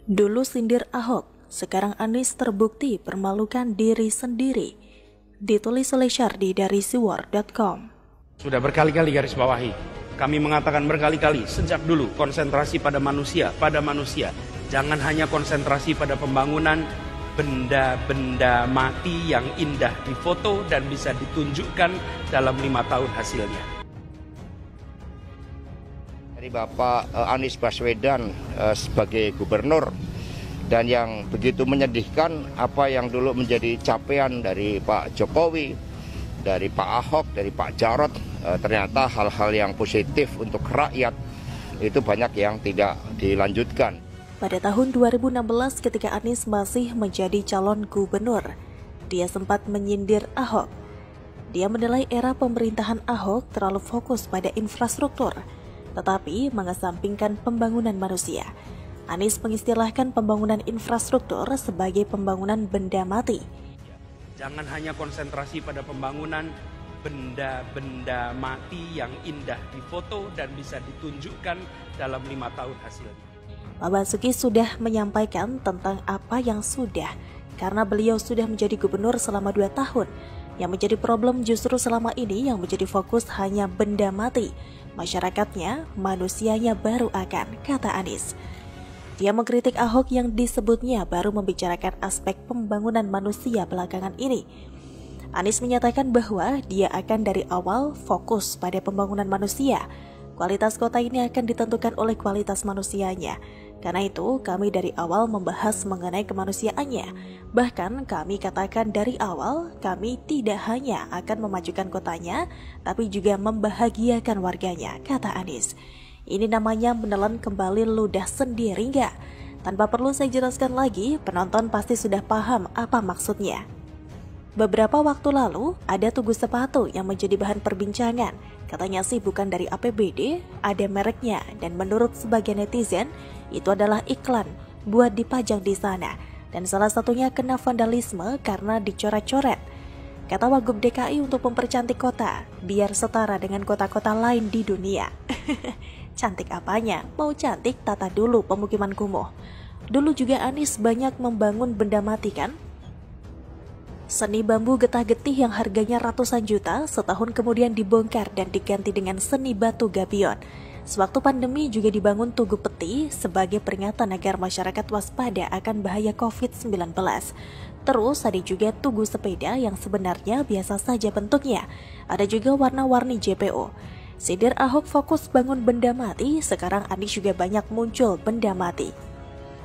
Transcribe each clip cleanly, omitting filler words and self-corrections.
Dulu sindir Ahok, sekarang Anies terbukti permalukan diri sendiri. Ditulis oleh Syardi dari siwar.com. Sudah berkali-kali garis bawahi. Kami mengatakan berkali-kali sejak dulu konsentrasi pada manusia. Jangan hanya konsentrasi pada pembangunan benda-benda mati yang indah difoto dan bisa ditunjukkan dalam 5 tahun hasilnya. Dari Bapak Anies Baswedan sebagai gubernur, dan yang begitu menyedihkan apa yang dulu menjadi capaian dari Pak Jokowi, dari Pak Ahok, dari Pak Jarot, ternyata hal-hal yang positif untuk rakyat itu banyak yang tidak dilanjutkan. Pada tahun 2016 ketika Anies masih menjadi calon gubernur, dia sempat menyindir Ahok. Dia menilai era pemerintahan Ahok terlalu fokus pada infrastruktur, tetapi mengesampingkan pembangunan manusia. Anies mengistilahkan pembangunan infrastruktur sebagai pembangunan benda mati. Jangan hanya konsentrasi pada pembangunan benda-benda mati yang indah difoto dan bisa ditunjukkan dalam 5 tahun hasilnya. Pak Basuki sudah menyampaikan tentang apa yang sudah, karena beliau sudah menjadi gubernur selama 2 tahun. Yang menjadi problem justru selama ini yang menjadi fokus hanya benda mati. Masyarakatnya, manusianya baru akan, kata Anies. Dia mengkritik Ahok yang disebutnya baru membicarakan aspek pembangunan manusia belakangan ini. Anies menyatakan bahwa dia akan dari awal fokus pada pembangunan manusia. Kualitas kota ini akan ditentukan oleh kualitas manusianya. Karena itu, kami dari awal membahas mengenai kemanusiaannya. Bahkan kami katakan dari awal, kami tidak hanya akan memajukan kotanya, tapi juga membahagiakan warganya, kata Anies. Ini namanya menelan kembali ludah sendiri nggak? Tanpa perlu saya jelaskan lagi, penonton pasti sudah paham apa maksudnya. Beberapa waktu lalu, ada tugu sepatu yang menjadi bahan perbincangan. Katanya sih bukan dari APBD, ada mereknya, dan menurut sebagian netizen, itu adalah iklan buat dipajang di sana. Dan salah satunya kena vandalisme karena dicoret-coret. Kata Wagub DKI untuk mempercantik kota, biar setara dengan kota-kota lain di dunia. Cantik apanya? Mau cantik, tata dulu pemukiman kumuh. Dulu juga Anies banyak membangun benda mati kan? Seni bambu getah-getih yang harganya ratusan juta setahun kemudian dibongkar dan diganti dengan seni batu gabion. Sewaktu pandemi juga dibangun tugu peti sebagai peringatan agar masyarakat waspada akan bahaya COVID-19. Terus ada juga tugu sepeda yang sebenarnya biasa saja bentuknya. Ada juga warna-warni JPO. Sindir Ahok fokus bangun benda mati, sekarang Anies juga banyak muncul benda mati.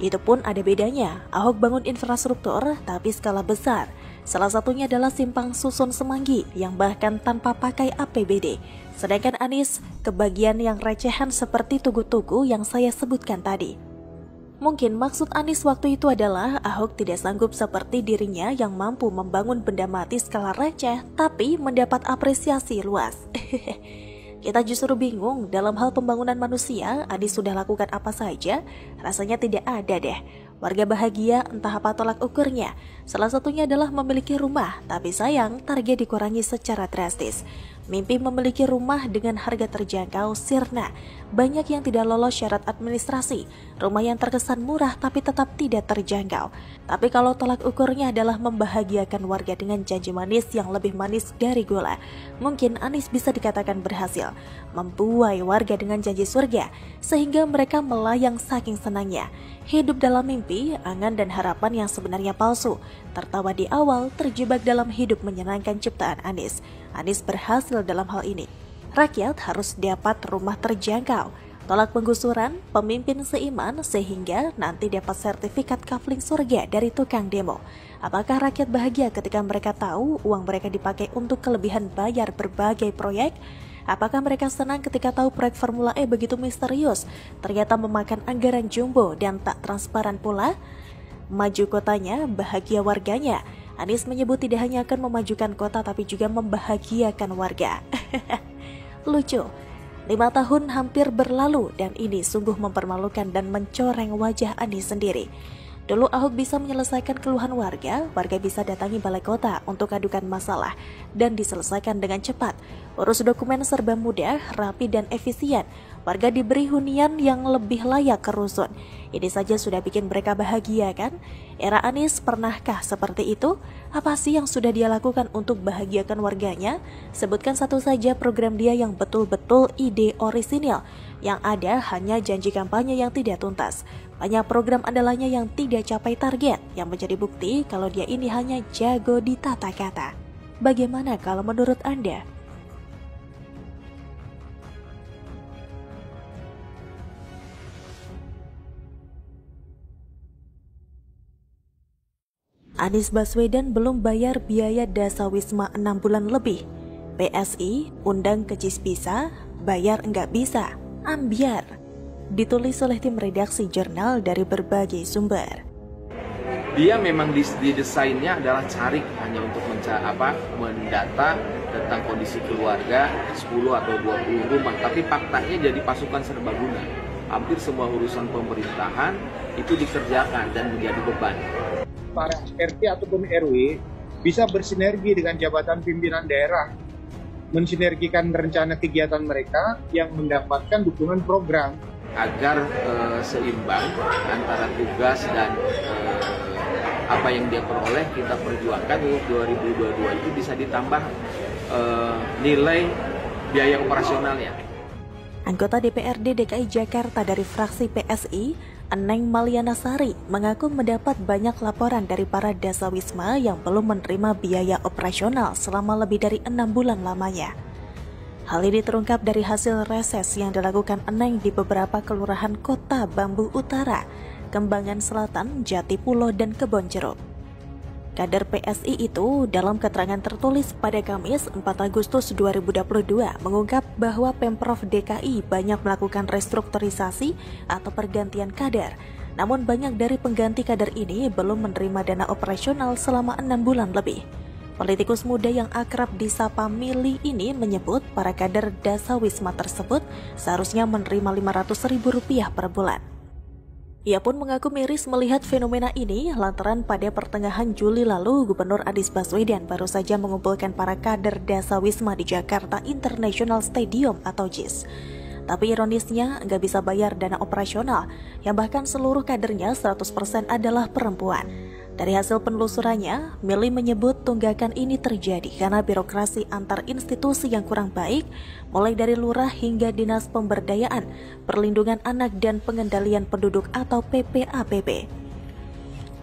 Itu pun ada bedanya, Ahok bangun infrastruktur tapi skala besar. Salah satunya adalah Simpang Susun Semanggi yang bahkan tanpa pakai APBD. Sedangkan Anies kebagian yang recehan seperti tugu-tugu yang saya sebutkan tadi. Mungkin maksud Anies waktu itu adalah Ahok tidak sanggup seperti dirinya yang mampu membangun benda mati skala receh tapi mendapat apresiasi luas. Kita justru bingung dalam hal pembangunan manusia, Anies sudah lakukan apa saja? Rasanya tidak ada deh. Warga bahagia entah apa tolak ukurnya. Salah satunya adalah memiliki rumah, tapi sayang target dikurangi secara drastis. Mimpi memiliki rumah dengan harga terjangkau sirna. Banyak yang tidak lolos syarat administrasi. Rumah yang terkesan murah tapi tetap tidak terjangkau. Tapi kalau tolak ukurnya adalah membahagiakan warga dengan janji manis yang lebih manis dari gula, mungkin Anies bisa dikatakan berhasil membuai warga dengan janji surga, sehingga mereka melayang saking senangnya. Hidup dalam mimpi, angan dan harapan yang sebenarnya palsu. Tertawa di awal, terjebak dalam hidup menyenangkan ciptaan Anies. Anies berhasil dalam hal ini. Rakyat harus dapat rumah terjangkau, tolak penggusuran, pemimpin seiman sehingga nanti dapat sertifikat kafling surga dari tukang demo. Apakah rakyat bahagia ketika mereka tahu uang mereka dipakai untuk kelebihan bayar berbagai proyek? Apakah mereka senang ketika tahu proyek Formula E begitu misterius, ternyata memakan anggaran jumbo dan tak transparan pula? Maju kotanya, bahagia warganya. Anies menyebut tidak hanya akan memajukan kota tapi juga membahagiakan warga. Lucu, 5 tahun hampir berlalu dan ini sungguh mempermalukan dan mencoreng wajah Anies sendiri. Dulu Ahok bisa menyelesaikan keluhan warga bisa datangi balai kota untuk adukan masalah dan diselesaikan dengan cepat. Urus dokumen serba mudah, rapi dan efisien. warga diberi hunian yang lebih layak ke rusun. Ini saja sudah bikin mereka bahagia kan? Era Anies pernahkah seperti itu? Apa sih yang sudah dia lakukan untuk bahagiakan warganya? Sebutkan satu saja program dia yang betul-betul ide orisinil. Yang ada hanya janji kampanye yang tidak tuntas. Banyak program andalannya yang tidak capai target, yang menjadi bukti kalau dia ini hanya jago di tata kata. Bagaimana kalau menurut Anda? Anies Baswedan belum bayar biaya Dasawisma 6 bulan lebih. PSI undang ke JIS bisa, bayar enggak bisa. Ambiar. Ditulis oleh tim redaksi jurnal dari berbagai sumber. Dia memang didesainnya adalah cari hanya untuk mendata tentang kondisi keluarga 10 atau 20 rumah, tapi faktanya jadi pasukan serbaguna. Hampir semua urusan pemerintahan itu dikerjakan dan menjadi beban. Para RT ataupun RW bisa bersinergi dengan jabatan pimpinan daerah, mensinergikan rencana kegiatan mereka yang mendapatkan dukungan program. Agar seimbang antara tugas dan apa yang dia peroleh, kita perjuangkan untuk 2022 itu bisa ditambah nilai biaya operasionalnya. Anggota DPRD DKI Jakarta dari fraksi PSI, Eneng Maliana Sari, mengaku mendapat banyak laporan dari para dasawisma yang belum menerima biaya operasional selama lebih dari 6 bulan lamanya. Hal ini terungkap dari hasil reses yang dilakukan Eneng di beberapa kelurahan Kota Bambu Utara, Kembangan Selatan, Jatipulo, dan Kebonjeruk. Kader PSI itu dalam keterangan tertulis pada Kamis 4 Agustus 2022 mengungkap bahwa Pemprov DKI banyak melakukan restrukturisasi atau pergantian kader. Namun banyak dari pengganti kader ini belum menerima dana operasional selama 6 bulan lebih. Politikus muda yang akrab disapa Mili ini menyebut para kader Dasawisma tersebut seharusnya menerima Rp500.000 per bulan. Ia pun mengaku miris melihat fenomena ini lantaran pada pertengahan Juli lalu Gubernur Anies Baswedan baru saja mengumpulkan para kader Dasawisma di Jakarta International Stadium atau JIS. Tapi ironisnya nggak bisa bayar dana operasional yang bahkan seluruh kadernya 100% adalah perempuan. Dari hasil penelusurannya, Mili menyebut tunggakan ini terjadi karena birokrasi antar institusi yang kurang baik, mulai dari lurah hingga Dinas Pemberdayaan, Perlindungan Anak dan Pengendalian Penduduk atau PPAPP.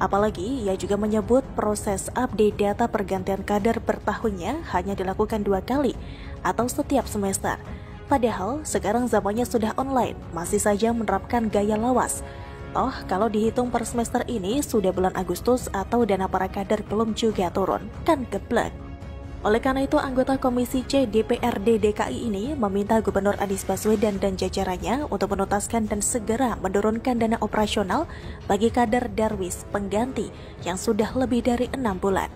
Apalagi, ia juga menyebut proses update data pergantian kader per tahunnya hanya dilakukan 2 kali atau setiap semester. Padahal, sekarang zamannya sudah online, masih saja menerapkan gaya lawas. Toh, kalau dihitung per semester ini sudah bulan Agustus atau dana para kader belum juga turun, kan geblek. Oleh karena itu, anggota Komisi C DPRD DKI ini meminta Gubernur Anies Baswedan dan jajarannya untuk menuntaskan dan segera menurunkan dana operasional bagi kader Darwis pengganti yang sudah lebih dari 6 bulan.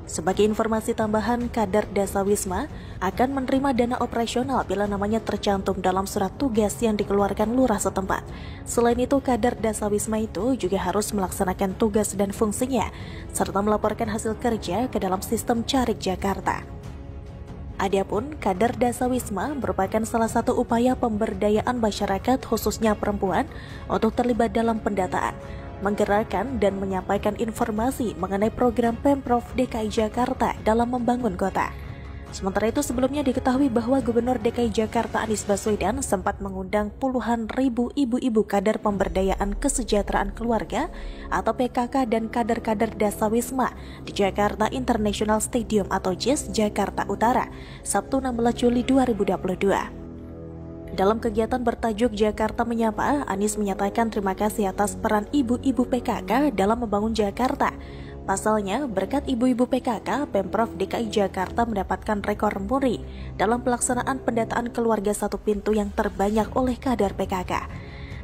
Sebagai informasi tambahan, kader Dasawisma akan menerima dana operasional bila namanya tercantum dalam surat tugas yang dikeluarkan lurah setempat. Selain itu, kader Dasawisma itu juga harus melaksanakan tugas dan fungsinya, serta melaporkan hasil kerja ke dalam sistem Carik Jakarta. Adapun kader Dasawisma merupakan salah satu upaya pemberdayaan masyarakat khususnya perempuan untuk terlibat dalam pendataan, menggerakkan dan menyampaikan informasi mengenai program Pemprov DKI Jakarta dalam membangun kota. Sementara itu, sebelumnya diketahui bahwa Gubernur DKI Jakarta Anies Baswedan sempat mengundang puluhan ribu ibu-ibu kader pemberdayaan kesejahteraan keluarga atau PKK dan kader-kader Dasawisma di Jakarta International Stadium atau JIS Jakarta Utara, Sabtu 16 Juli 2022. Dalam kegiatan bertajuk Jakarta Menyapa, Anies menyatakan terima kasih atas peran ibu-ibu PKK dalam membangun Jakarta. Pasalnya, berkat ibu-ibu PKK, Pemprov DKI Jakarta mendapatkan rekor muri dalam pelaksanaan pendataan keluarga satu pintu yang terbanyak oleh kader PKK.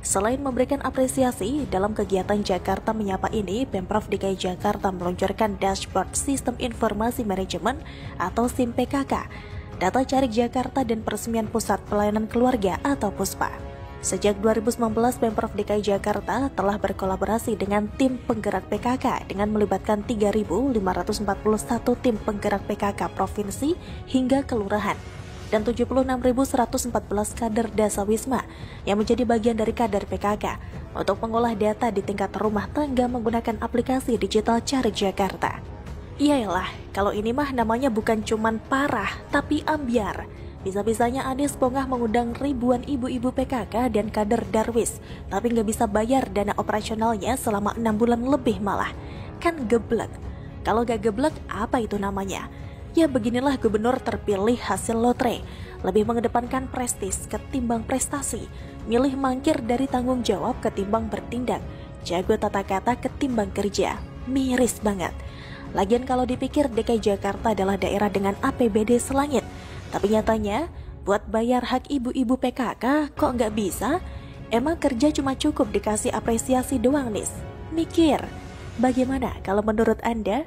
Selain memberikan apresiasi, dalam kegiatan Jakarta Menyapa ini, Pemprov DKI Jakarta meluncurkan Dashboard Sistem Informasi Manajemen atau SIM PKK, Data Carik Jakarta dan Peresmian Pusat Pelayanan Keluarga atau PUSPA. Sejak 2019, Pemprov DKI Jakarta telah berkolaborasi dengan tim penggerak PKK dengan melibatkan 3.541 tim penggerak PKK provinsi hingga kelurahan. dan 76.114 kader Dasawisma yang menjadi bagian dari kader PKK untuk mengolah data di tingkat rumah tangga menggunakan aplikasi digital Cari Jakarta. Iyalah, kalau ini mah namanya bukan cuman parah, tapi ambyar. Bisa-bisanya Anies Pongah mengundang ribuan ibu-ibu PKK dan kader Darwis, tapi nggak bisa bayar dana operasionalnya selama 6 bulan lebih malah. Kan geblek. Kalau gak geblek, apa itu namanya? Ya beginilah gubernur terpilih hasil lotre, lebih mengedepankan prestis ketimbang prestasi, milih mangkir dari tanggung jawab ketimbang bertindak, jago tata kata ketimbang kerja. Miris banget. Lagian kalau dipikir DKI Jakarta adalah daerah dengan APBD selangit, tapi nyatanya buat bayar hak ibu-ibu PKK kok nggak bisa? Emang kerja cuma cukup dikasih apresiasi doang, Nis? Mikir, bagaimana kalau menurut Anda?